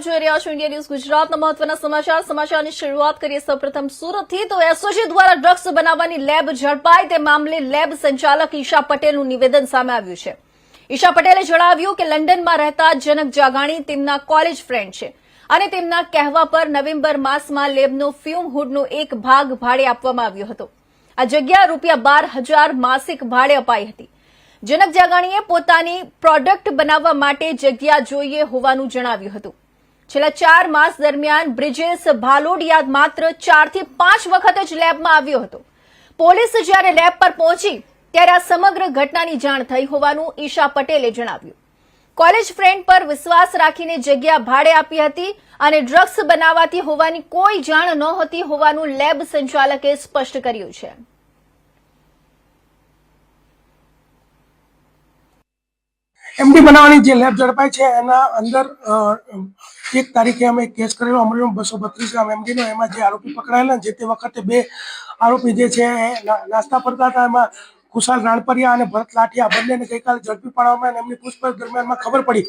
જોઈ રહ્યા છો ઇન્ડિયા ન્યૂઝ ગુજરાતના મહત્વના સમાચારની શરૂઆત કરીએ સૌપ્રથમ સુરતથી। તો એસઓજી દ્વારા ડ્રગ્સ બનાવવાની લેબ ઝડપાઈ તે મામલે લેબ સંચાલક ઈશા પટેલનું નિવેદન સામે આવ્યું છે। ઈશા પટેલે જણાવ્યું કે લંડનમાં રહેતા જનક જાગાણી તેમના કોલેજ ફ્રેન્ડ છે અને તેમના કહેવા પર નવેમ્બર માસમાં લેબનો ફ્યુમ હુડનો એક ભાગ ભાડે આપવામાં આવ્યો હતો। આ જગ્યા ₹12,000 માસિક ભાડે અપાઈ હતી। જનક જાગાણીએ પોતાની પ્રોડક્ટ બનાવવા માટે જગ્યા જોઈએ હોવાનું જણાવ્યું હતું। છેલ્લા 4 માસ દરમિયાન બ્રિજેશ ભાલોડિયા માત્ર 4 થી 5 વખત જ લેબમાં આવ્યો હતો। પોલીસ જ્યારે લેબ પર પહોંચી ત્યારે આ સમગ્ર ઘટનાની જાણ થઈ હોવાનું ઈશા પટેલે જણાવ્યું। કોલેજ ફ્રેન્ડ પર વિશ્વાસ રાખીને જગ્યા ભાડે આપી હતી અને ડ્રગ્સ બનાવાતી હોવાની કોઈ જાણ નહોતી હોવાનું લેબ સંચાલકે સ્પષ્ટ કર્યું છે। एमडी बनावानी जे लेब झड़पाई है एना अंदर 1 तारीखे अमे केस करेलो अमरेली 232 ग्राम एमडी नो एमां जे आरोपी पकड़ायेला जे ते वखते 2 आरोपी जे छे नास्ता करता था एमां कुशाल राणपरिया और भरत लाठिया बंने ने गईकाले झड़पी पाडवामां आव्या। एमनी पूछपरछ दरमियान में खबर पड़ी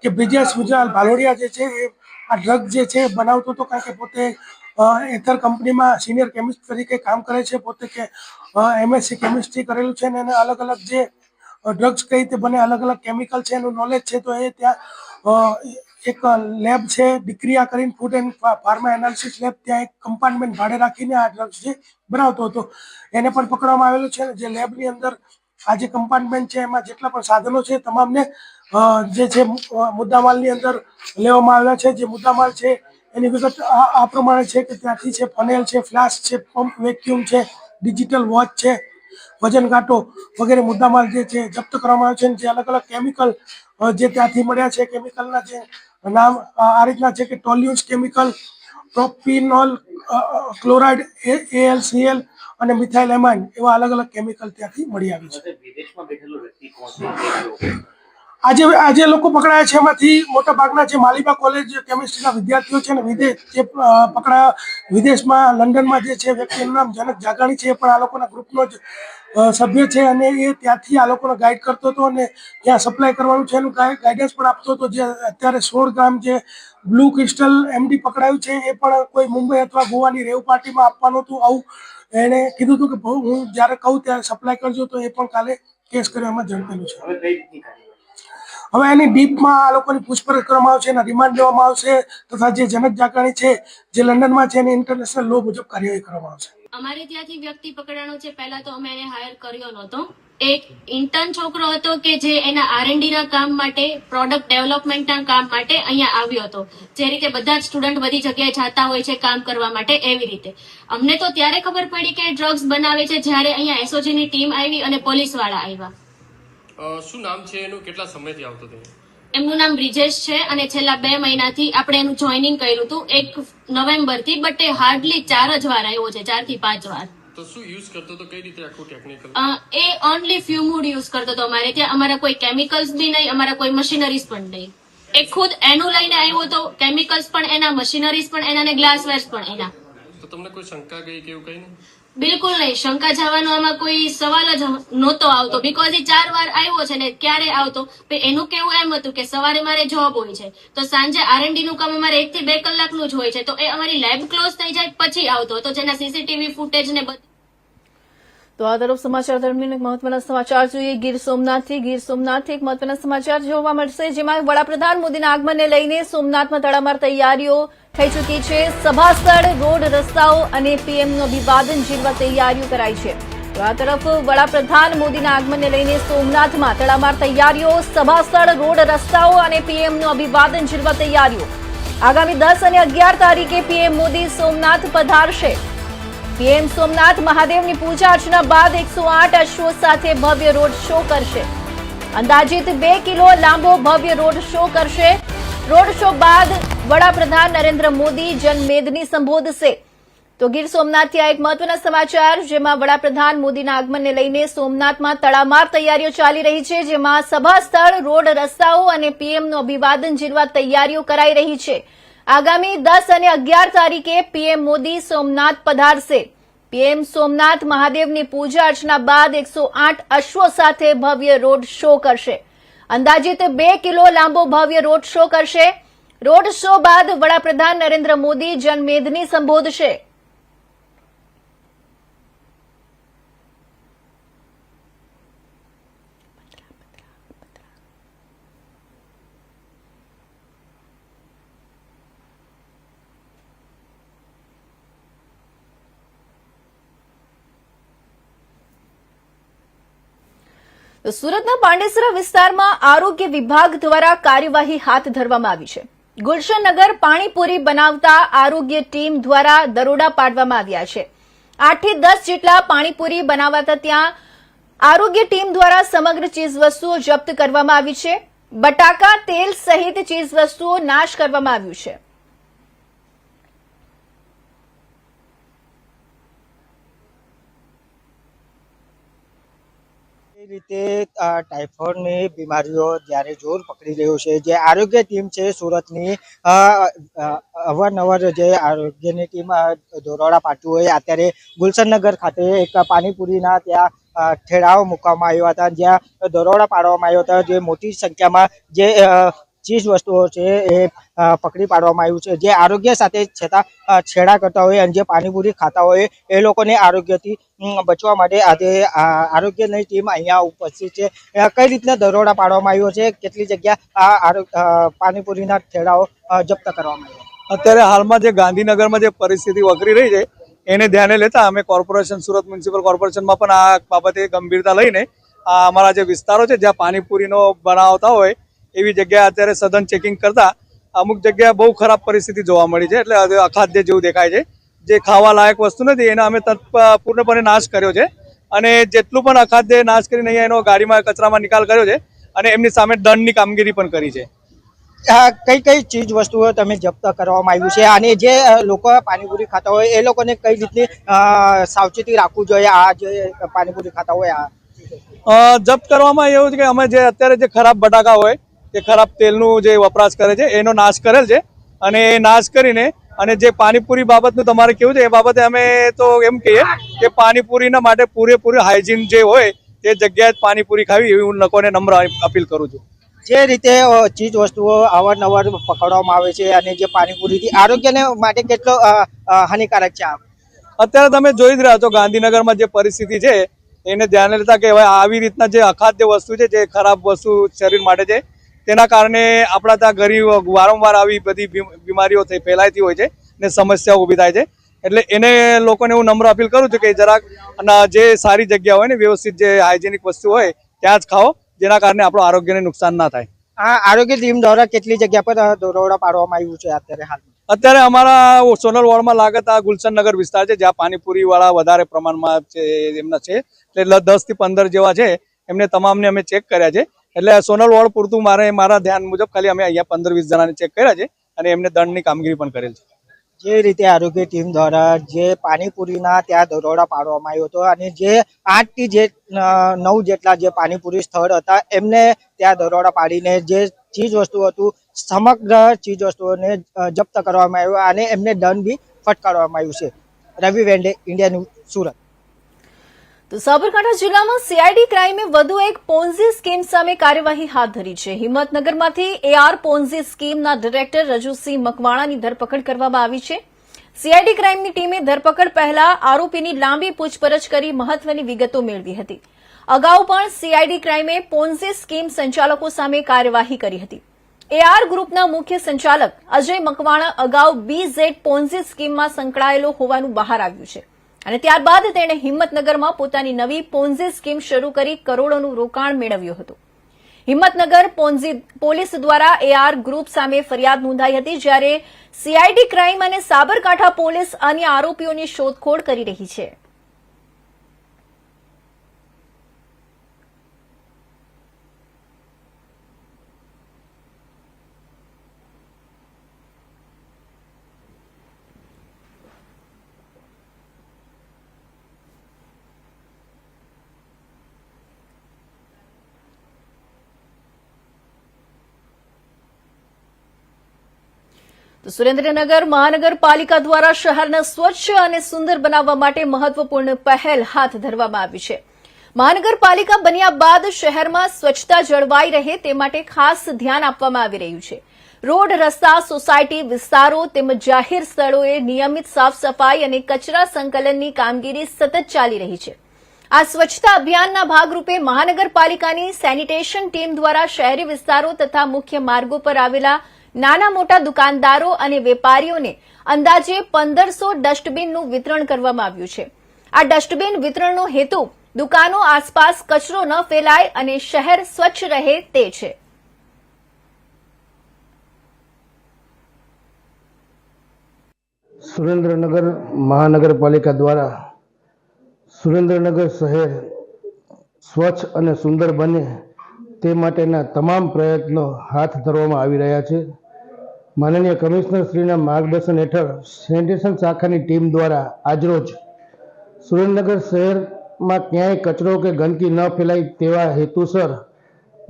कि ब्रिजेश गुजराल भालोडिया जे छे आ ड्रग जे छे बनावतो तो कारण के पोते एथर कंपनी में सीनियर केमिस्ट तरीके काम करे छे। पोते के एमएससी केमिस्ट्री करेलुं छे ने अलग अलग जे ड्रग्स कई रीते बने अलग अलग केमिकल है नॉलेज है। तो ये त्या एक लेब है डिक्रिया करीने फूड एंड फार्मा एनालिसिस लेब त्या एक कम्पार्टमेंट भाड़े राखीने आ ड्रग्स जे बनावतो हतो एने पण पकड़वामां आवेलो छे। जे लेबनी अंदर आ जे कम्पार्टमेंट है एमां जेटला पण साधनो छे तमामने जे छे मुद्दामालनी अंदर लेवामां आवेला छे। जे मुद्दामाल छे एनी विगत आ प्रमाणे छे के त्यांथी छे फनेल छे, फ्लास्क छे, पंप वेक्यूम छे, डिजिटल वॉच छे, वजन कांटो वगैरह मुद्दामाल जे छे जप्त करवामां आव्यो छे। जे अलग अलग केमिकल जे त्यांथी मळ्या छे केमिकलना जे नाम आ रीतना छे के टोल्यून्स केमिकल, प्रोपिनोल क्लोराइड, AlCl અને મિથાઇલ એમાઇન એવા અલગ અલગ કેમિકલ ત્યાંથી મળી આવી છે। વિદેશમાં બેઠેલો વ્યક્તિ કોણ છે? આજે લોકો પકડાયા છે એમાંથી મોટા ભાગના જે માલિબા કોલેજ કેમિસ્ટ્રીના વિદ્યાર્થીઓ છે ને વિદેશ જે પકડાયા વિદેશમાં લંડનમાં જે છે વ્યક્તિનું નામ જનક જાગાણી છે પણ આ લોકોના ગ્રુપનો જ સભ્ય છે અને એ ત્યાંથી આ લોકોને ગાઈડ કરતો હતો અને ત્યાં સપ્લાય કરવાનું છે એનું ગાઈડન્સ પણ આપતો હતો। જે અત્યારે 16 ગ્રામ જે બ્લુ ક્રિસ્ટલ એમડી પકડાયું છે એ પણ કોઈ મુંબઈ અથવા ગોવાની રેવ પાર્ટીમાં આપવાનું હતું આવું એણે કીધું હતું કે હું જ્યારે કહું ત્યારે સપ્લાય કરજો। તો એ પણ કાલે કેસ કરવામાં ઝડપેલું છે। હવે એની ડીપમાં આ લોકોની પૂછપરછ કરવામાં આવશે એના રિમાન્ડ લેવામાં આવશે તથા જે જનક જાગાણી છે જે લંડનમાં છે એની ઇન્ટરનેશનલ લો મુજબ કાર્યવાહી કરવામાં આવશે। અમારે ત્યાંથી વ્યક્તિ પકડાણો છે પહેલા તો અમે એને હાયર કર્યો નહોતો। એક ઇન્ટર્ન છોકરો હતો કે જે એના R&D ના કામ માટે પ્રોડક્ટ ડેવલપમેન્ટના કામ માટે અહીંયા આવ્યો હતો। જે રીતે બધા જ સ્ટુડન્ટ બધી જગ્યાએ જતા હોય છે કામ કરવા માટે એવી રીતે અમને તો ત્યારે ખબર પડી કે ડ્રગ્સ બનાવે છે જ્યારે અહીંયા SOG ની ટીમ આવી અને પોલીસ વાળા આવ્યા। શું નામ છે એનું, કેટલા સમયથી આવતો હતો? એમનું નામ બ્રિજેશ છે અને છેલ્લા 2 મહિનાથી આપણે એનું જોઈનિંગ કર્યું હતું 1 નવેમ્બરથી બટ એ હાર્ડલી 4 જ વાર આવ્યો છે, 4 થી 5 વાર। તો શું યુઝ કરતો તો, કઈ રીતે આખું ટેકનિકલ? એ ઓનલી ફ્યુમુડ યુઝ કરતો હતો અમારે ત્યાં। અમારા કોઈ કેમિકલ્સ બી નહીં, અમારા કોઈ મશીનરીઝ પણ નહીં। એ ખુદ એનું લઈને આવ્યો હતો, કેમિકલ્સ પણ એના, મશીનરીઝ પણ એના ને ગ્લાસવેર્સ પણ એના। તો તમને કોઈ શંકા ગઈ કે એવું કઈ નહીં? બિલકુલ નહીં, શંકા જવાનો આમાં કોઈ સવાલ જ નહોતો આવતો બીકોઝ એ 4 વાર આવ્યો છે ને ક્યારે આવતો એનું કેવું એમ હતું કે સવારે મારે જોબ હોય છે તો સાંજે R&D નું કામ અમારે 1 થી 2 કલાકનું જ હોય છે તો એ અમારી લેબ ક્લોઝ થઈ જાય પછી આવતો હતો જેના CCTV ફૂટેજ ને તો આ તરફ સમાચાર દરમિયાન એક મહત્વના સમાચાર જોઈએ ગીર સોમનાથથી એક મહત્વના સમાચાર જોવા મળશે જેમાં વડાપ્રધાન મોદીના આગમનને લઈને સોમનાથમાં તડામાર તૈયારીઓ થઈ ચૂકી છે। સભાસ્થળ, રોડ, રસ્તાઓ અને પીએમનું અભિવાદન જેવા તૈયારીઓ કરાઈ છે। તો આ તરફ વડાપ્રધાન મોદીના આગમનને લઈને સોમનાથમાં તડામાર તૈયારીઓ, સભાસ્થળ, રોડ, રસ્તાઓ અને પીએમનું અભિવાદન જેવા તૈયારીઓ। આગામી 10 અને 11 તારીખે પીએમ મોદી સોમનાથ પધારશે। પીએમ સોમનાથ મહાદેવની પૂજા અર્ચના બાદ 108 અશ્વો સાથે ભવ્ય રોડ શો કરશે। અંદાજિત 2 કિલો લાંબો ભવ્ય રોડ શો કરશે। રોડ શો બાદ વડાપ્રધાન નરેન્દ્ર મોદી જનમેદની સંબોધશે। તો ગીર સોમનાથથી આ એક મહત્વના સમાચાર જેમાં વડાપ્રધાન મોદીના આગમનને લઈને સોમનાથમાં તડામાર તૈયારીઓ ચાલી રહી છે જેમાં સભાસ્થળ, રોડ, રસ્તાઓ અને પીએમનું અભિવાદન જેવા તૈયારીઓ કરાઈ રહી છે। આગામી 10 અને 11 તારીખે પીએમ મોદી સોમનાથ પધારશે। પીએમ સોમનાથ મહાદેવની પૂજા અર્ચના બાદ 108 અશ્વો સાથે ભવ્ય રોડ શો કરશે। અંદાજિત 2 કિલો લાંબો ભવ્ય રોડ શો કરશે। રોડ શો બાદ વડાપ્રધાન નરેન્દ્ર મોદી જનમેદની સંબોધશે. તો સુરતના પાંડેસરા વિસ્તારમાં આરોગ્ય વિભાગ દ્વારા કાર્યવાહી હાથ ધરવામાં આવી છે. ગુલશનનગર પાણીપુરી બનાવતા આરોગ્ય ટીમ દ્વારા દરોડા પાડવામાં આવ્યા છે. 8 થી 10 જેટલા પાણીપુરી બનાવતા ત્યાં આરોગ્ય ટીમ દ્વારા સમગ્ર ચીજવસ્તુઓ જપ્ત કરવામાં આવી છે. બટાકા, તેલ સહિત ચીજવસ્તુઓ નાશ કરવામાં આવ્યું છે. એ રીતે ટાઇફોઇડની બીમારીઓ જ્યારે જોર પકડી રહ્યો છે, જે આરોગ્ય ટીમ છે સુરતની અવારનવાર જે આરોગ્યની ટીમ દરોડા પાડતું હોય, અત્યારે ગુલશનનગર ખાતે એક પાણીપુરીના ત્યાં ઠેરાવ મૂકવામાં આવ્યા હતા, જ્યાં દરોડા પાડવામાં આવ્યા હતા. જે મોટી સંખ્યામાં જે ચીજ વસ્તુઓ છે એ પકડી પાડવામાં આવ્યું છે. જે આરોગ્ય સાથે છેડા કરતા હોય અને જે પાણીપુરી ખાતા હોય એ લોકોને આરોગ્યથી બચવા માટે આજે આરોગ્યની ટીમ અહીંયા ઉપસ્થિત છે. કઈ રીતના દરોડા પાડવામાં આવ્યો છે, કેટલી જગ્યા પાણીપુરીના ઠેડાઓ જપ્ત કરવામાં આવ્યા? અત્યારે હાલમાં જે ગાંધીનગરમાં જે પરિસ્થિતિ વકરી રહી છે એને ધ્યાને લેતા અમે કોર્પોરેશન, સુરત મ્યુનિસિપલ કોર્પોરેશનમાં પણ આ બાબતે ગંભીરતા લઈને અમારા જે વિસ્તારો છે જ્યાં પાણીપુરીનો બનાવતા હોય એવી જગ્યાએ અત્યારે સઘન ચેકિંગ કરતા અમુક જગ્યાએ બહુ ખરાબ પરિસ્થિતિ જોવા મળી છે. એટલે અખાદ્ય જેવું દેખાય છે. જે ખાવા લાયક વસ્તુ નથી એના અમે પૂર્ણપણે નાશ કર્યો છે અને જેટલું પણ અખાદ્ય નાશ કરીને અહીંયા એનો ગાડીમાં કચરામાં નિકાલ કર્યો છે અને એમની સામે દંડની કામગીરી પણ કરી છે. કઈ કઈ ચીજ વસ્તુઓ તમે જપ્ત કરવામાં આવ્યું છે અને જે લોકો પાણીપુરી ખાતા હોય એ લોકોને કઈ રીતની સાવચેતી રાખવું જોઈએ? આ જે પાણીપુરી ખાતા હોય જપ્ત કરવામાં એવું છે કે અમે જે અત્યારે જે ખરાબ બટાકા હોય કે ખરાબ તેલનું જે વપરાશ કરે છે એનો નાશ કરેલ છે અને એ નાશ કરીને અને જે પાણીપુરી બાબતનું તમારે કેવું છે એ બાબતે અમે તો એમ કહીએ કે પાણીપુરીના માટે પૂરેપૂરી હાઇજીન જે હોય તે જગ્યાએ જ પાણીપુરી ખાવી એવી હું લોકોને નમ્ર અપીલ કરું છું. જે રીતે ચીજ વસ્તુઓ અવારનવાર પકડવામાં આવે છે અને જે પાણીપુરીથી આરોગ્યને માટે કેટલો હાનિકારક છે? અત્યારે તમે જોઈ જ રહ્યા છો ગાંધીનગરમાં જે પરિસ્થિતિ છે એને ધ્યાને લેતા કે હવે આવી રીતના જે અખાદ્ય વસ્તુ છે, જે ખરાબ વસ્તુ શરીર માટે છે, તેના કારણે આપણા ત્યાં ગરીબ વારંવાર આવી બધી બીમારીઓ ફેલાતી હોય છે ને સમસ્યાઓ ઊભી થાય છે. એટલે એને લોકોને હું નમ્ર અપીલ કરું છું કે જરાક જે સારી જગ્યા હોય ને વ્યવસ્થિત જે હાઇજેનિક વસ્તુ હોય ત્યાં જ ખાઓ, જેના કારણે આપણું આરોગ્યને નુકસાન ના થાય. આરોગ્ય ટીમ દ્વારા કેટલી જગ્યા પર દરોડા પાડવામાં આવ્યું છે અત્યારે હાલમાં? અત્યારે અમારા સોનલ વોર્ડમાં લાગત આ ગુલશનનગર વિસ્તાર છે જ્યાં પાણીપુરી વાળા વધારે પ્રમાણમાં છે એમના છે. એટલે 10 થી 15 જેવા છે, એમને તમામને અમે ચેક કર્યા છે. એટલે સોનલ વોર્ડ પૂરતું મારા ધ્યાન મુજબ ખાલી અમે અહીંયા 15-20 જણાને ચેક કર્યા છે અને એમને દંડની કામગીરી પણ કરેલ છે. જે રીતે આરોગ્ય ટીમ દ્વારા જે પાણીપુરીના ત્યાં દરોડા પાડવામાં આવ્યો હતો અને જે 8 થી 9 જેટલા જે પાણીપુરી સ્થળ હતા એમને ત્યાં દરોડા પાડીને જે ચીજ વસ્તુ હતું સમગ્ર ચીજ વસ્તુઓને જપ્ત કરવામાં આવ્યો અને એમને દંડ બી ફટકારવામાં આવ્યું છે. રવિ વેંડે, ઇન્ડિયા ન્યૂઝ, સુરત. તો સાબરકાંઠા જિલ્લામાં સીઆઈડી ક્રાઇમે વધુ એક પોન્ઝી સ્કીમ સામે કાર્યવાહી હાથ ધરી છે. હિંમતનગરમાંથી AR પોન્ઝી સ્કીમના ડિરેક્ટર રજુસિંહ મકવાણાની ધરપકડ કરવામાં આવી છે. સીઆઈડી ક્રાઇમની ટીમે ધરપકડ પહેલા આરોપીની લાંબી પૂછપરછ કરી મહત્વની વિગતો મેળવી હતી. અગાઉ પણ સીઆઈડી ક્રાઇમે પોન્ઝી સ્કીમ સંચાલકો સામે કાર્યવાહી કરી હતી. AR ગ્રુપના મુખ્ય સંચાલક અજય મકવાણા અગાઉ BZ પોન્ઝી સ્કીમમાં સંકળાયેલો હોવાનું બહાર આવ્યું છે અને ત્યારબાદ તેણે હિંમતનગરમાં પોતાની નવી પોન્ઝી સ્કીમ શરૂ કરી કરોડોનું રોકાણ મેળવ્યું હતું. હિંમતનગર પોલીસ દ્વારા AR ગ્રુપ સામે ફરિયાદ નોંધાઈ હતી, જ્યારે સીઆઈડી ક્રાઇમ અને સાબરકાંઠા પોલીસ અન્ય આરોપીઓની શોધખોળ કરી રહી છે. તો સુરેન્દ્રનગર મહાનગરપાલિકા દ્વારા શહેરને સ્વચ્છ અને સુંદર બનાવવા માટે મહત્વપૂર્ણ પહેલ હાથ ધરવામાં આવી છે. મહાનગરપાલિકા બન્યા બાદ શહેરમાં સ્વચ્છતા જળવાઈ રહે તે માટે ખાસ ધ્યાન આપવામાં આવી રહ્યું છે. રોડ, રસ્તા, સોસાયટી વિસ્તારો તેમજ જાહેર સ્થળોએ નિયમિત સાફ સફાઈ અને કચરા સંકલનની કામગીરી સતત ચાલી રહી છે. આ સ્વચ્છતા અભિયાનના ભાગરૂપે મહાનગરપાલિકાની સેનિટેશન ટીમ દ્વારા શહેરી વિસ્તારો તથા મુખ્ય માર્ગો પર આવેલા નાના મોટા દુકાનદારો અને વેપારીઓને અંદાજે 1500 ડસ્ટબિનનું વિતરણ કરવામાં આવ્યું છે. આ ડસ્ટબિન વિતરણનો હેતુ દુકાનો આસપાસ કચરો ન ફેલાય અને શહેર સ્વચ્છ રહે તે છે. સુરેન્દ્રનગર મહાનગરપાલિકા દ્વારા સુરેન્દ્રનગર શહેર સ્વચ્છ અને સુંદર બને તે માટેના તમામ પ્રયત્નો હાથ ધરવામાં આવી રહ્યા છે. માનનીય કમિશનર શ્રીના માર્ગદર્શન હેઠળ સેનિટેશન શાખાની ટીમ દ્વારા આજરોજ સુરેન્દ્રનગર શહેરમાં ક્યાંય કચરો કે ગંદકી ન ફેલાય તેવા હેતુસર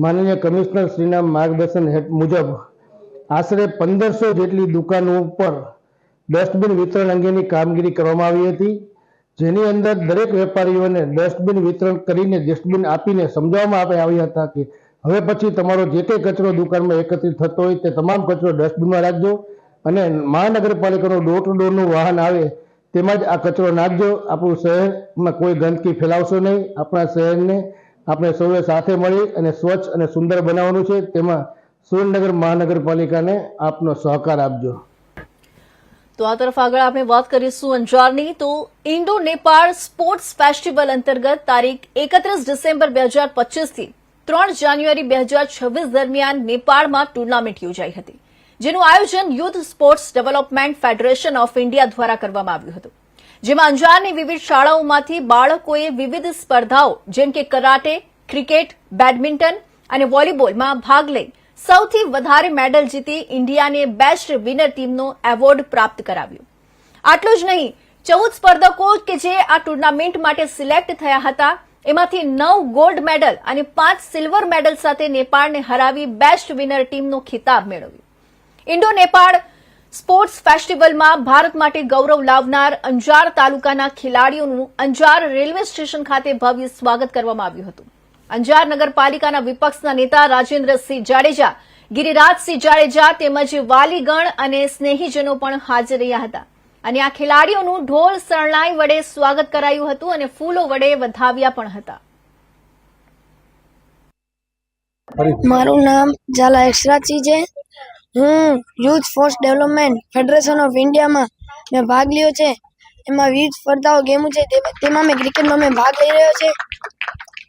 માનનીય કમિશનર શ્રીના માર્ગદર્શન મુજબ આશરે 1500 જેટલી દુકાનો ઉપર ડસ્ટબિન વિતરણ અંગેની કામગીરી કરવામાં આવી હતી, જેની અંદર દરેક વેપારીઓને ડસ્ટબિન વિતરણ કરીને ડસ્ટબિન આપીને સમજાવવામાં આવ્યા હતા કે હવે પછી તમારો જે કંઈ કચરો દુકાનમાં એકત્રિત થતો હોય તે તમામ કચરો ડસ્ટબિનમાં રાખજો અને મહાનગરપાલિકાનું ડોર ટુ ડોરનું વાહન આવે તેમાં જ આ કચરો નાખજો. આપણું શહેરમાં કોઈ ગંદકી ફેલાવશો નહીં. આપણા શહેરને આપણે સૌએ સાથે મળી અને સ્વચ્છ અને સુંદર બનાવવાનું છે. તેમાં સુરેન્દ્રનગર મહાનગરપાલિકાને આપનો સહકાર આપજો. તો આ તરફ આગળ આપણે વાત કરીશું અંજારની. તો ઇન્ડો નેપાળ સ્પોર્ટ્સ ફેસ્ટિવલ અંતર્ગત તારીખ 31 ડિસેમ્બર 2025 થી 3 જાન્યુઆરી 2026 દરમિયાન નેપાળમાં ટુર્નામેન્ટ યોજાઈ હતી, જેનું આયોજન youth sports development federation of India દ્વારા કરવામાં આવ્યું હતું. જેમાં અંજારની વિવિધ શાળાઓમાંથી બાળકોએ વિવિધ સ્પર્ધાઓ જેમ કે કરાટે, ક્રિકેટ, બેડમિન્ટન અને વોલીબોલમાં ભાગ લઈ સૌથી વધારે મેડલ જીતી ઇન્ડિયાને બેસ્ટ વિનર ટીમનો એવોર્ડ પ્રાપ્ત કરાવ્યો. આટલું જ નહીં, 14 સ્પર્ધકો કે જે આ ટુર્નામેન્ટ માટે સિલેક્ટ થયા હતા એમાંથી 9 ગોલ્ડ મેડલ અને 5 સિલ્વર મેડલ સાથે નેપાળને હરાવી બેસ્ટ વિનર ટીમનો ખિતાબ મેળવ્યો. ઇન્ડો નેપાળ સ્પોર્ટ્સ ફેસ્ટિવલમાં ભારત માટે ગૌરવ લાવનાર અંજાર તાલુકાના ખેલાડીઓનું અંજાર રેલવે સ્ટેશન ખાતે ભવ્ય સ્વાગત કરવામાં આવ્યું હતું. અંજાર નગરપાલિકાના વિપક્ષના નેતા રાજેન્દ્રસિંહ જાડેજા, ગિરિરાજસિંહ જાડેજા તેમજ વાલીગણ અને સ્નેહીજનો પણ હાજર રહ્યા હતા અને આ ખેલાડીઓનું ઢોલ શરણાઈ વડે સ્વાગત કરાયું હતું અને ફૂલો વડે વધાવ્યા પણ હતા. મારું નામ ઝાલા એક્સરાજી છે. હું youth sports development federation of ઇન્ડિયામાં મેં ભાગ લીધો છે. એમાં વિવિધ સ્પર્ધાઓ ગેમો છે, તેમાં મેં ક્રિકેટમાં મેં ભાગ લઈ રહ્યો છે.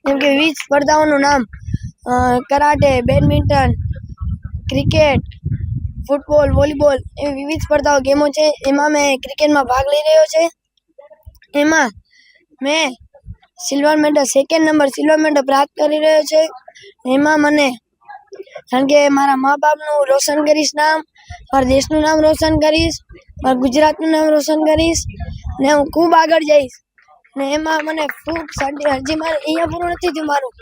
જેમ કે વિવિધ સ્પર્ધાઓનું નામ karate, badminton, cricket, football, volleyball એવી વિવિધ સ્પર્ધાઓ ગેમો છે. એમાં મેં ક્રિકેટમાં ભાગ લઈ રહ્યો છે. એમાં મેં સેકન્ડ નંબર સિલ્વર મેડલ પ્રાપ્ત કરી રહ્યો છે. એમાં મને કારણ કે મારા મા બાપનું રોશન કરીશ નામ, મારા દેશનું નામ રોશન કરીશ, મારા ગુજરાતનું નામ રોશન કરીશ ને હું ખૂબ આગળ જઈશ. ને એમાં મને ખૂબ હજી મારે અહીંયા પૂરું નથી થયું મારું,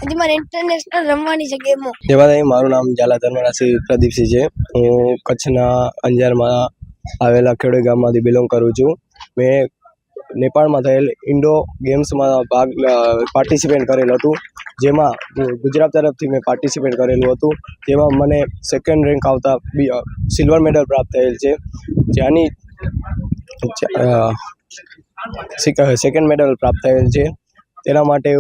હજી મારે ઇન્ટરનેશનલ રમવાની છે ગેમો. મારું નામ ઝાલા ધર્મરાજસિંહ પ્રદીપસિંહ છે. હું કચ્છના અંજારમાં આવેલા ખેડૂત ગામમાંથી બિલોંગ કરું છું. મેં નેપાળમાં થયેલ ઇન્ડો ગેમ્સમાં પાર્ટિસિપેટ કરેલું હતું, જેમાં ગુજરાત તરફથી મેં પાર્ટિસિપેટ કરેલું હતું. જેમાં મને સેકન્ડ રેન્ક આવતા સિલ્વર મેડલ પ્રાપ્ત થયેલ છે. જેની સેકન્ડ મેડલ પ્રાપ્ત થયેલ છે. તેના માટે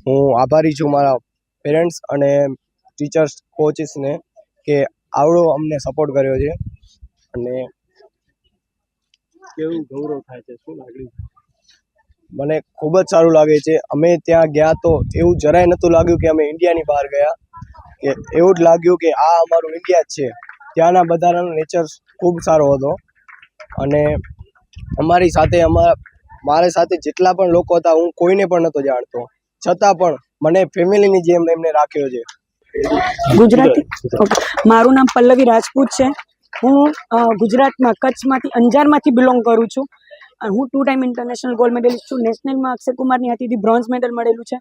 હું આભારી છું મારા પેરેન્ટ્સ અને ટીચર્સ, કોચિસને કે આવડો અમને સપોર્ટ કર્યો છે. અને કેવું ગૌરવ થાય છે, શું લાગ્યું? મને ખૂબ જ સારું લાગે છે. અમે ત્યાં ગયા તો એવું જરાય નહોતું લાગ્યું કે અમે ઇન્ડિયાની બહાર ગયા, કે એવું જ લાગ્યું કે આ અમારું ઇન્ડિયા જ છે. ત્યાંના બધાનો નેચર ખૂબ સારો હતો અને અમારી સાથે મારી સાથે જેટલા પણ લોકો હતા હું કોઈને પણ નહોતો જાણતો, છતાં પણ મને ફેમિલીની જેમ એમને રાખ્યો છે. ગુજરાતી. મારું નામ પલ્લવી રાજપૂત છે. હું ગુજરાતમાં કચ્છમાંથી અંજારમાંથી બિલોંગ કરું છું. હું 2 ટાઈમ ઇન્ટરનેશનલ ગોલ્ડ મેડલિસ્ટ છું. નેશનલમાં અક્ષય કુમારની હાથેથી બ્રોન્ઝ મેડલ મળેલું છે.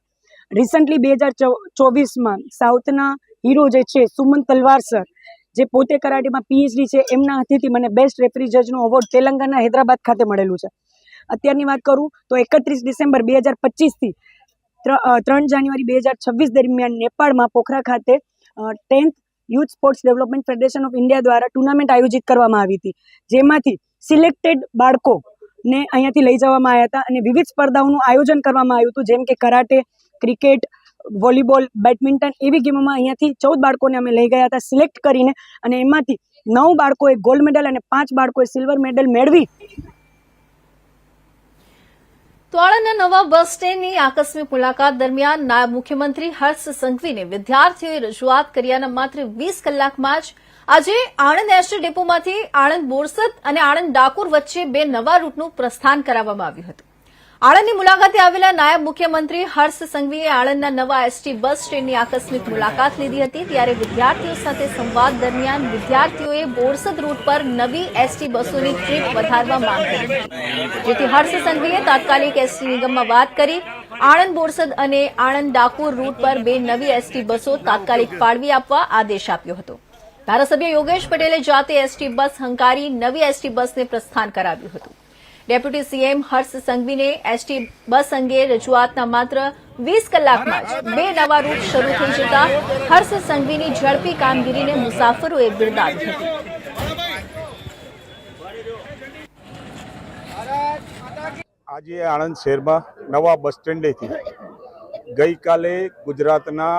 રિસન્ટલી 2024માં સાઉથના હીરો જે છે સુમન તલવાર સર, જે પોતે કરાટેમાં PhD છે, એમના હાથેથી મને બેસ્ટ રેફરી જજનું એવોર્ડ તેલંગાના હૈદરાબાદ ખાતે મળેલું છે. અત્યારની વાત કરું તો 31 ડિસેમ્બર 2025થી 3 જાન્યુઆરી 2026 દરમિયાન નેપાળમાં પોખરા ખાતે 10th youth sports development federation of India દ્વારા ટુર્નામેન્ટ આયોજિત કરવામાં આવી હતી, જેમાંથી સિલેક્ટેડ બાળકોને અહીંયાથી લઈ જવામાં આવ્યા હતા અને વિવિધ સ્પર્ધાઓનું આયોજન કરવામાં આવ્યું હતું, જેમ કે કરાટે, ક્રિકેટ, વોલીબોલ, બેડમિન્ટન એવી ગેમોમાં અહીંયાથી 14 બાળકોને અમે લઈ ગયા હતા સિલેક્ટ કરીને, અને એમાંથી 9 બાળકોએ ગોલ્ડ મેડલ અને 5 બાળકોએ સિલ્વર મેડલ મેળવી. તો આણંદના નવા બસ સ્ટેન્ડની આકસ્મિક મુલાકાત દરમિયાન નાયબ મુખ્યમંત્રી હર્ષ સંઘવીને વિદ્યાર્થીઓએ રજૂઆત કર્યાના માત્ર 20 કલાકમાં જ આજે આણંદ એસટી ડેપોમાંથી આણંદ બોરસદ અને આણંદ ડાકોર વચ્ચે 2 નવા રૂટનું પ્રસ્થાન કરાવવામાં આવ્યું હતું. આણંદની મુલાકાતે આવેલા નાયબ મુખ્યમંત્રી હર્ષ સંઘવીએ આણંદના નવા એસટી બસ સ્ટેન્ડની આકસ્મિક મુલાકાત લીધી હતી. ત્યારે વિદ્યાર્થીઓ સાથે સંવાદ દરમિયાન વિદ્યાર્થીઓએ બોરસદ રૂટ પર નવી એસટી બસોની ટ્રીપ વધારવા માંગ કરી હતી, જેથી હર્ષ સંઘવીએ તાત્કાલિક એસટી નિગમમાં વાત કરી આણંદ બોરસદ અને આણંદ ડાકોર રૂટ પર 2 નવી એસટી બસો તાત્કાલિક ફાળવી આપવા આદેશ આપ્યો હતો. ધારાસભ્ય યોગેશ પટેલે જાતે એસટી બસ હંકારી નવી એસટી બસને પ્રસ્થાન કરાવ્યું હતું. ડેપ્યુટી સીએમ હર્ષ સંઘવીને એસટી બસ અંગે રજૂઆતના માત્ર 20 કલાકમાં જ 2 નવા રૂટ શરૂ થઈ જતા હર્ષ સંઘવીની ઝડપી કામગીરીને મુસાફરોએ બિરદાવી હતી. આજે આણંદ શહેરમાં નવા બસ સ્ટેન્ડેથી ગઈકાલે ગુજરાતના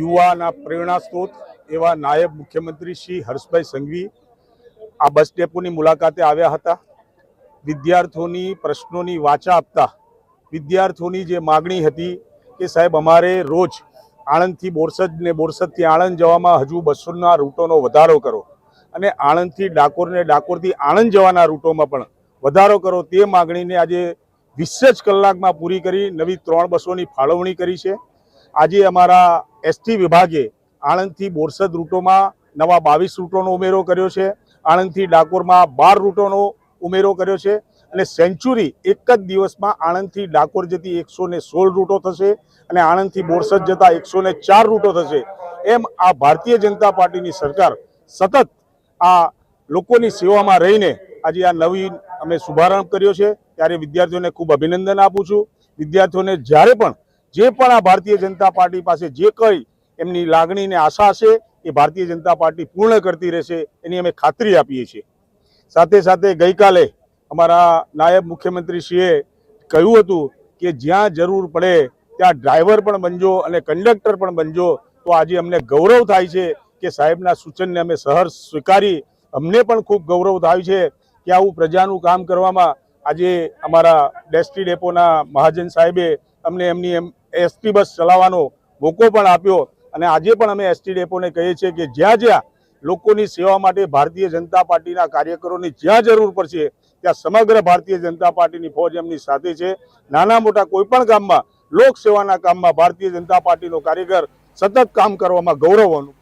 યુવાના પ્રેરણા સ્ત્રોત એવા નાયબ મુખ્યમંત્રી શ્રી હર્ષભાઈ સંઘવી આ બસ ડેપોની મુલાકાતે આવ્યા હતા. વિદ્યાર્થીઓની પ્રશ્નોની વાચા આપતા વિદ્યાર્થીઓની જે માગણી હતી કે સાહેબ અમારે રોજ આણંદથી બોરસદ ને બોરસદથી આણંદ જવામાં હજુ બસોના રૂટોનો વધારો કરો અને આણંદથી ડાકોર ને ડાકોરથી આણંદ જવાના રૂટોમાં પણ વધારો કરો, તે માગણીને આજે 20 જ કલાકમાં પૂરી કરી નવી 3 બસોની ફાળવણી કરી છે. આજે અમારા એસટી વિભાગે આણંદથી બોરસદ રૂટોમાં નવા 22 રૂટોનો ઉમેરો કર્યો છે, આણંદથી ડાકોરમાં 12 રૂટોનો ઉમેરો કર્યો છે અને સેન્ચુરી એક જ દિવસમાં આણંદથી ડાકોર જતી 116 રૂટો થશે અને આણંદથી બોરસદ જતા 104 રૂટો થશે. એમ આ ભારતીય જનતા પાર્ટીની સરકાર સતત આ લોકોની સેવામાં રહીને આજે આ નવી અમે શુભારંભ કર્યો છે. ત્યારે વિદ્યાર્થીઓને ખૂબ અભિનંદન આપું છું. વિદ્યાર્થીઓને જ્યારે પણ જે પણ આ ભારતીય જનતા પાર્ટી પાસે જે કંઈ એમની લાગણી ને આશા છે એ ભારતીય જનતા પાર્ટી પૂર્ણ કરતી રહેશે એની અમે ખાતરી આપીએ છીએ. સાથે સાથે ગઈકાલે અમારા નાયબ મુખ્યમંત્રીશ્રીએ કહ્યું હતું કે જ્યાં જરૂર પડે ત્યાં ડ્રાઈવર પણ બનજો અને કંડક્ટર પણ બનજો. તો આજે અમને ગૌરવ થાય છે કે સાહેબના સૂચનને અમે સહર્ષ સ્વીકારી. અમને પણ ખૂબ ગૌરવ થાય છે કે આવું પ્રજાનું કામ કરવામાં આજે અમારા એસટી ડેપોના મહાજન સાહેબે અમને એમની એસટી બસ ચલાવવાનો મોકો પણ આપ્યો અને આજે પણ અમે એસટી ડેપોને કહીએ છીએ કે જ્યાં જ્યાં લોકોની સેવા માટે ભારતીય જનતા પાર્ટીના કાર્યકરોની જ્યાં જરૂર પડશે ત્યાં સમગ્ર ભારતીય જનતા પાર્ટીની ફોજ એમની સાથે છે. નાના મોટા કોઈ પણ કામમાં, લોક સેવાના કામમાં ભારતીય જનતા પાર્ટીનો કાર્યકર સતત કામ કરવામાં ગૌરવ અનુભવે.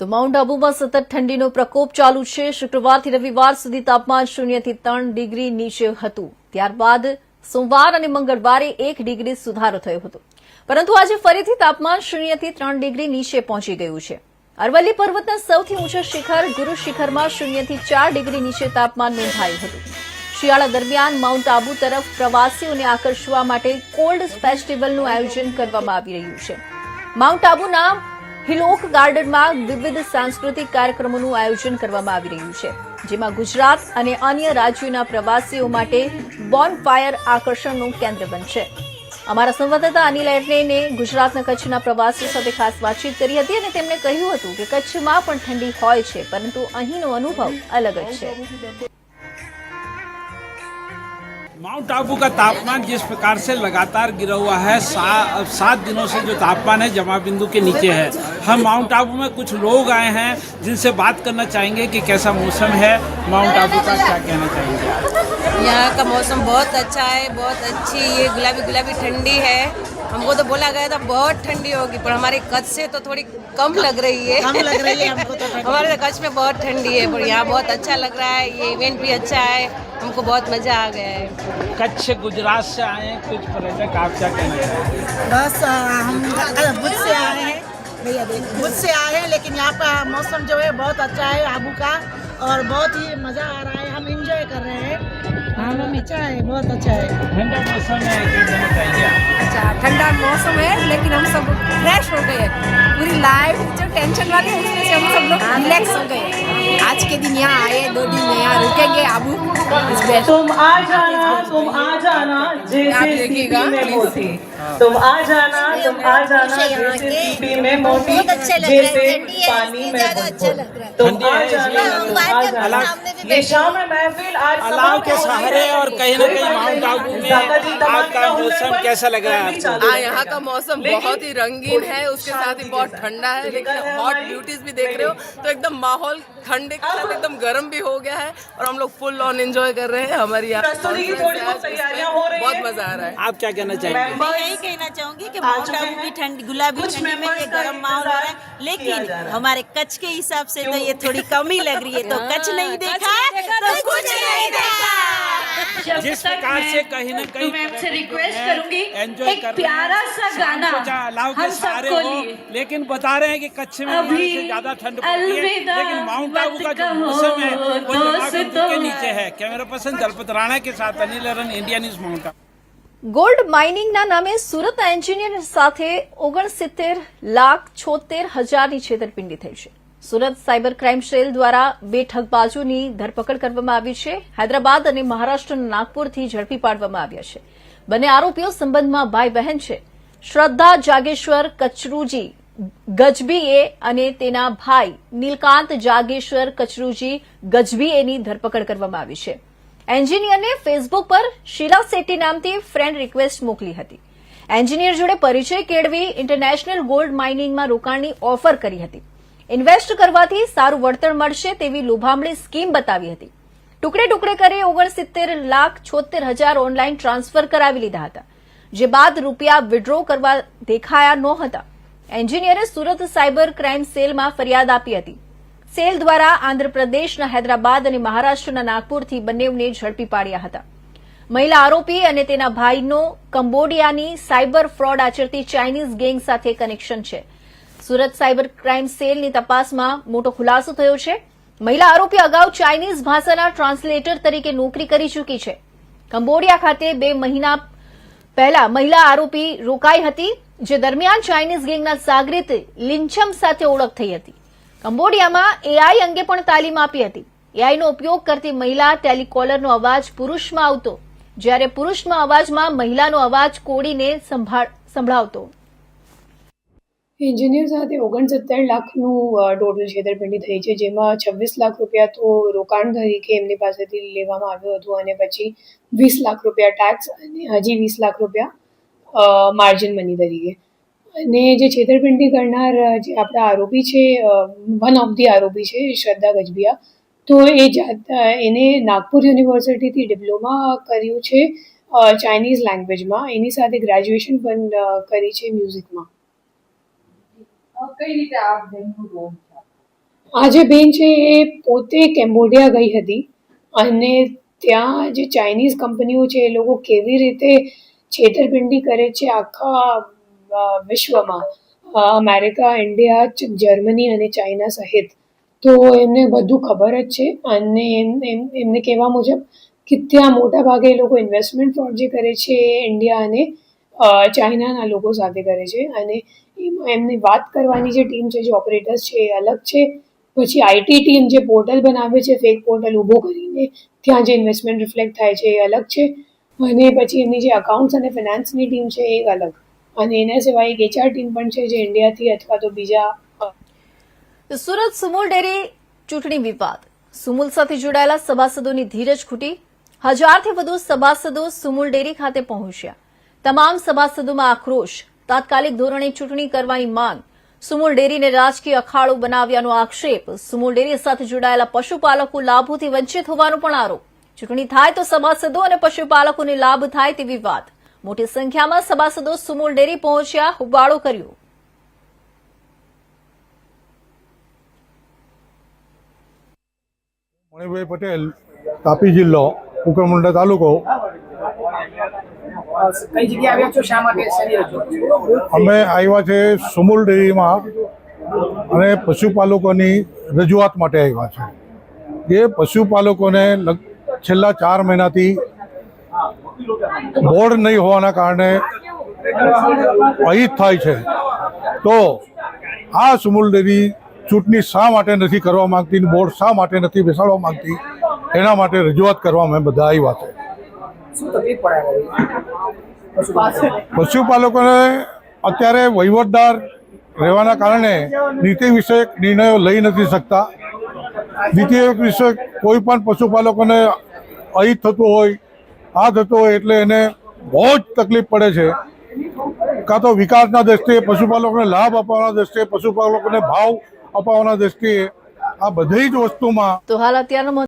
તો માઉન્ટ આબુમાં સતત ઠંડીનો પ્રકોપ ચાલુ છે. શુક્રવારથી રવિવાર સુધી તાપમાન 0 થી 3 ડિગ્રી નીચે હતું. ત્યારબાદ સોમવાર અને મંગળવારે 1 ડિગ્રી સુધારો થયો હતો, પરંતુ આજે ફરીથી તાપમાન 0 થી 3 ડિગ્રી નીચે પહોંચી ગયું છે. અરવલ્લી પર્વતના સૌથી ઊંચા શિખર ગુરુ શિખરમાં 0 થી 4 ડિગ્રી નીચે તાપમાન નોંધાયું હતું. શિયાળા દરમિયાન માઉન્ટ આબુ તરફ પ્રવાસીઓને આકર્ષવા માટે કોલ્ડ ફેસ્ટિવલનું આયોજન કરવામાં આવી રહ્યું છે. માઉન્ટ આબુના હિલોક ગાર્ડનમાં વિવિધ સાંસ્કૃતિક કાર્યક્રમોનું આયોજન કરવામાં આવી રહ્યું છે, જેમાં ગુજરાત અને અન્ય રાજ્યોના પ્રવાસીઓ માટે બોનફાયર આકર્ષણનું કેન્દ્ર બનશે. અમારા સંવાદદાતા અનિલ એરનેને ગુજરાતના કચ્છના પ્રવાસીઓ સાથે ખાસ વાતચીત કરી હતી અને તેમણે કહ્યું હતું કે કચ્છમાં પણ ઠંડી હોય છે, પરંતુ અહીંનો અનુભવ અલગ જ છે. माउंट आबू का तापमान जिस प्रकार से लगातार गिरा हुआ है, 7 दिनों से जो तापमान है जमा बिंदु के नीचे है. हम माउंट आबू में कुछ लोग आए हैं जिनसे बात करना चाहेंगे कि कैसा मौसम है माउंट आबू का, क्या कहना चाहेंगे. यहाँ का मौसम बहुत अच्छा है, बहुत अच्छी ये गुलाबी गुलाबी ठंडी है. हमको तो बोला गया था बहुत ठंडी होगी, पर हमारे कच्छ से तो थोड़ी कम लग रही है. हमको तो हमारे कच्छ में बहुत ठंडी है, पर यहाँ बहुत अच्छा लग रहा है. ये इवेंट भी अच्छा है, हमको बहुत मज़ा आ गया है. कच्छ गुजरात से आए हैं कुछ पर्यटक, आप क्या कहना चाहेंगे. बस हम भुज से आए हैं भैया, भुज से आए हैं, लेकिन यहाँ का मौसम जो है बहुत अच्छा है आबू का और बहुत ही मज़ा आ रहा है. हम इंजॉय कर रहे हैं. हाँ मम्मी चाय बहुत अच्छा है। ठंडा मौसम है, क्या कहना चाहिए? अच्छा ठंडा मौसम है लेकिन हम सब फ्रेश हो गए हैं। पूरी लाइफ जो टेंशन वाली है उसमें से हम सब लोग रिलैक्स हो गए। आज के दिन यहाँ आए, 2 दिन यहाँ रुकेंगे आबू। तुम आ जाना जैसे सीपी में मोती, तुम आ जाना जैसे सीपी में मोती, जैसे पानी में मोती, तुम आ जाना। ये शाम है महफिल आज अलाव के सहारे और कहीं ना कहीं माउंट आबू में आज का मौसम कैसा लग रहा है आपको? यहाँ का मौसम बहुत ही रंगीन है, उसके साथ ही बहुत ठंडा है, लेकिन हॉट ब्यूटीज भी देख रहे हो तो एकदम माहौल ठंडे के साथ एकदम गर्म भी हो गया है और हम लोग फुल ऑन एंजॉय कर रहे हैं। हमारी यहाँ बहुत मजा आ रहा है। आप क्या कहना चाहेंगे? मैं यही कहना चाहूंगी कि माउंट आबू की ठंडी गुलाबी ठंडी में ये गर्म माहौल हो रहा है, लेकिन हमारे कच्छ के हिसाब से तो ये थोड़ी कमी लग रही है। तो कच्छ नहीं देखा तो कुछ नहीं देखा। जिस प्रकार से कहीं ना कहीं मैं आपसे रिक्वेस्ट करूंगी, एंजॉय एक कर रहे प्यारा सा गाना अलाव के हम सहारे सबको हो, लिए। लेकिन बता रहे हैं कि कच्छ में अभी से ज्यादा ठंड पड़ती है, अलविदा लेकिन माउंट आबू का जो मत मौसम है कहो वो जमाबिंदु के दोस्तों। नीचे है। कैमरा पर्सन दलपत राणा के साथ Anil Aran, India news mount Abu. Gold માઇનિંગના નામે સુરત એન્જિનિયર સાથે 69,76,000ની છેતરપિંડી થઈ છે। સુરત સાયબર ક્રાઇમ સેલ દ્વારા 2 ઠગબાજોની ધરપકડ કરવામાં આવી છે। હૈદરાબાદ અને મહારાષ્ટ્રના નાગપુરથી ઝડપી પાડવામાં આવ્યા છે। બંને આરોપીઓ સંબંધમાં ભાઈ બહેન છે। શ્રદ્ધા જાગેશ્વર કચરૂજી ગજબીએ અને તેના ભાઈ નીલકાંત જાગેશ્વર કચરૂજી ગજબીએની ધરપકડ કરવામાં આવી છે। એન્જિનિયરને ફેસબુક પર શીલા શેટ્ટી નામથી ફ્રેન્ડ રિક્વેસ્ટ મોકલી હતી। એન્જિનિયર જોડે પરિચય કેળવી ઇન્ટરનેશનલ ગોલ્ડ માઇનિંગમાં રોકાણની ઓફર કરી હતી। ઇન્વેસ્ટ કરવાથી સારું વળતર મળશે તેવી લોભામણી સ્કીમ બતાવી હતી। ટુકડે ટુકડે કરી 69,76,000 ઓનલાઈન ટ્રાન્સફર કરાવી લીધા હતા, જે બાદ રૂપિયા વિડ્રો કરવા દેખાયા નહોતા। એન્જિનિયરે સુરત સાયબર ક્રાઇમ સેલમાં ફરિયાદ આપી હતી। સેલ દ્વારા આંધ્રપ્રદેશના હૈદરાબાદ અને મહારાષ્ટ્રના નાગપુરથી બંનેને ઝડપી પાડ્યા હતા। મહિલા આરોપી અને તેના ભાઈનો કંબોડિયાની સાયબર ફ્રોડ આચરતી ચાઇનીઝ ગેંગ સાથે કનેક્શન છે। સુરત સાયબર ક્રાઇમ સેલની તપાસમાં મોટો ખુલાસો થયો છે। મહિલા આરોપી અગાઉ ચાઇનીઝ ભાષાના ટ્રાન્સલેટર તરીકે નોકરી કરી ચૂકી છે। કંબોડિયા ખાતે 2 મહિના પહેલા મહિલા આરોપી રોકાઈ હતી, જે દરમિયાન ચાઇનીઝ ગેંગના સાગરીત લિંચમ સાથે ઓળખ થઈ હતી। કંબોડિયામાં એઆઈ અંગે પણ તાલીમ આપી હતી। એઆઈનો ઉપયોગ કરતી મહિલા ટેલિકોલરનો અવાજ પુરુષમાં આવતો, જ્યારે પુરુષનો અવાજમાં મહિલાનો અવાજ કોડીને સંભળાવતો। એન્જિનિયર સાથે 69 લાખનું ટોટલ છેતરપિંડી થઈ છે, જેમાં 26 લાખ રૂપિયા તો રોકાણ તરીકે એમની પાસેથી લેવામાં આવ્યું હતું અને પછી 20 લાખ રૂપિયા ટેક્સ અને હજી 20 લાખ રૂપિયા માર્જિન મની તરીકે। અને જે છેતરપિંડી કરનાર જે આપણા આરોપી છે, વન ઓફ ધી આરોપી છે શ્રદ્ધા ગજબિયા, તો એને નાગપુર યુનિવર્સિટીથી ડિપ્લોમા કર્યું છે ચાઇનીઝ લેંગ્વેજમાં, એની સાથે ગ્રેજ્યુએશન પણ કરી છે મ્યુઝિકમાં। કઈ રીતે આ બેનનું રોલ છે? આ જે બેન છે એ પોતે કેમ્બોડિયા ગઈ હતી અને ત્યાં જે ચાઇનીઝ કંપનીઓ છે એ લોકો કેવી રીતે છેતરપિંડી કરે છે આખા વિશ્વમાં, અમેરિકા, ઇન્ડિયા, જર્મની અને ચાઇના સહિત, તો એમને બધું ખબર જ છે। અને એમને કહેવા મુજબ કે ત્યાં મોટા ભાગે એ લોકો ઇન્વેસ્ટમેન્ટ ફ્રોડ જે કરે છે એ ઇન્ડિયા અને ચાઇનાના લોકો સાથે કરે છે। અને એમની વાત કરવાની જે ટીમ છે, જે ઓપરેટર્સ છે એ અલગ છે। પછી આઈટી ટીમ જે પોર્ટલ બનાવે છે, ફેક પોર્ટલ ઊભો કરીને ત્યાં જે ઇન્વેસ્ટમેન્ટ રિફ્લેક્ટ થાય છે એ અલગ છે। અને પછી એમની જે અકાઉન્ટ્સ અને ફિનાન્સની ટીમ છે એ અલગ। અને એના સિવાય એક એચઆર ટીમ પણ છે જે ઇન્ડિયાથી અથવા તો બીજા। સુરત સુમુલ ડેરી ચૂંટણી વિવાદ, સુમુલ સાથે જોડાયેલા સભાસદોની ધીરજ ખૂટી। 1000થી વધુ સભાસદો સુમુલ ડેરી ખાતે પહોંચ્યા। તમામ સભાસદોમાં આક્રોશ, તાત્કાલિક ધોરણે ચૂંટણી કરવાની માંગ। સુમુલ ડેરીને રાજકીય અખાડો બનાવ્યાનો આક્ષેપ। સુમુલ ડેરી સાથે જોડાયેલા પશુપાલકો લાભોથી વંચિત હોવાનો પણ આરોપ। ચૂંટણી થાય તો સભાસદો અને પશુપાલકોને લાભ થાય તેવી વાત। મોટી સંખ્યામાં સભાસદો સુમુલ ડેરી પહોંચ્યા, હોબાળો કર્યો। મણિભાઈ પટેલ, તાપી જિલ્લો, કુકરમુંડા તાલુકો। કઈ જગ્યાએ આવ્યા છો, શા માટે અમે આવ્યા છે સુમુલ ડેરીમાં અને પશુપાલકોની રજૂઆત માટે આવ્યા છે। જે પશુપાલકોને છેલ્લા 4 મહિનાથી બોર્ડ નહીં હોવાના કારણે અહિત થાય છે. તો આ સુમુલ ડેરી ચૂંટણી શા માટે નથી કરવા માંગતી, બોર્ડ શા માટે નથી બેસાડવા માંગતી, એના માટે રજૂઆત કરવા અમે બધા આવ્યા છે. પશુપાલકોને અત્યારે વહીવટદાર રહેવાના કારણે નીતિ વિષયક નિર્ણયો લઈ નથી શકતા. નીતિ વિષયક કોઈ પણ પશુપાલકોને અહિત થતું હોય, આ થતું હોય એટલે એને બહુ જ તકલીફ પડે છે. કાં તો વિકાસના દ્રષ્ટિએ, પશુપાલકોને લાભ આપવાના દ્રષ્ટિએ, પશુપાલકોને ભાવ અપાવવાના દ્રષ્ટિએ આ બધી જ વસ્તુમાં તો હાલ અત્યારનો